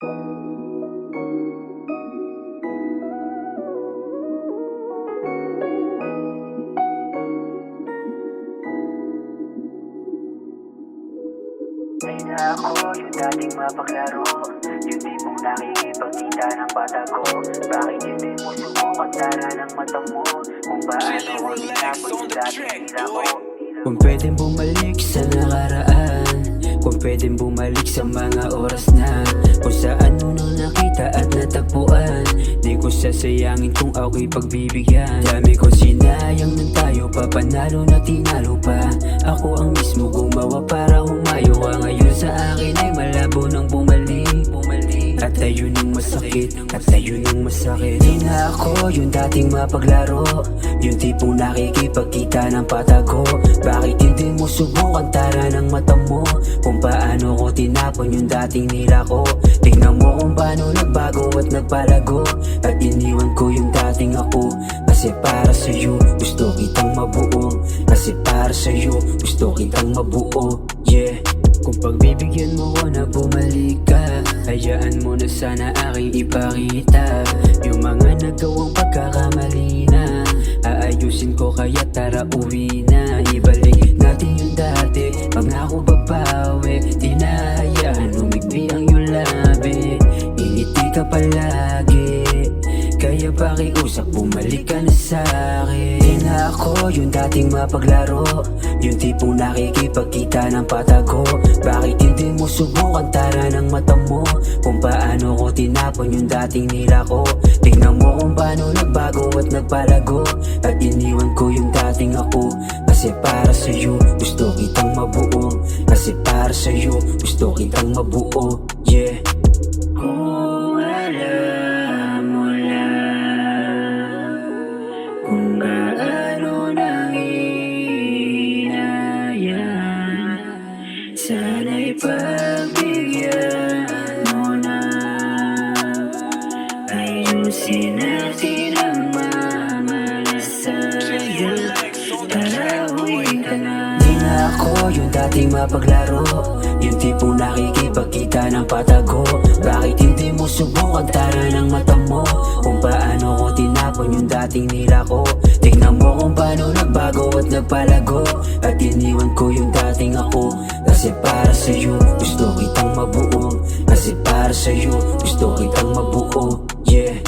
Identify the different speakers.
Speaker 1: Ay na ako, yung dating mapaglaro, yung tipong nakikipagkita ng patago. Bakit hindi mo subukan tara ng mata mo, kung paano ko tinapos yung dating nila ko.
Speaker 2: Kung pwedeng bumalik sa nakaraan, kung pwedeng bumalik sa mga oras na kung saan unang nakita at natagpuan, di ko sasayangin kung ako'y pagbibigyan. Dami ko sinayang ng tayo pa, panalo na tinalo pa. Ako ang mismo gumawa para humayo ka. Ngayon sa akin ay malabo nang bumalik. At ayun ang masakit, at ayun ang masakit. Di na ako yung dating mapaglaro, yung tipong nakikipagkita ng patago. Bakit hindi mo subukan tara ng mata mo, kung paano ko tinapon yung dating nila ko. Tingnan mo kung paano nagbago at nagpalago, at iniwan ko yung dating ako. Kasi para sa'yo gusto kitang mabuo, kasi para sa'yo gusto kitang mabuo. Yeah. Kung pagbibigyan mo ko na bumalik ka, hayaan mo na sana aking ipakita yung mga nagawang pagkakamali na. Aayusin ko kaya tara uwi na. Ibalik natin yung dati, pag na ako babawi. Di na hayaan umigbi ang iyong labi, ingiti ka palagi. Kaya pakiusap, bumalik ka na sa'kin. Di na ako yung dating mapaglaro, yung tipong nakikipagkita ng patago. Bakit hindi mo subukan tara ng mata mo, kung paano ko tinapon yung dating nila ko. Tingnan mo kung paano nagbago at nagpalago, at iniwan ko yung dating ako. Kasi para sa'yo gusto kitang mabuo, kasi para sa'yo gusto kitang mabuo. Yeah. Kung alam mo lang kung gaano nang hinayang, sana'y pagbigyan mo na. Ayusin natin ang mamalasaya, tara uwi ka na. Di na ako yung dating mapaglaro, yung tipong nakikipagkita ng patago. Bakit hindi mo subukan tara ng mata mo, kung paano ko tinapon yung dating nila ko. Tingnan mo kung paano nagbago at nagpalago, at iniwan ko yung dating ako. Kasi para sa'yo gusto kitang mabuo, kasi para sa'yo gusto kitang mabuo. Yeah.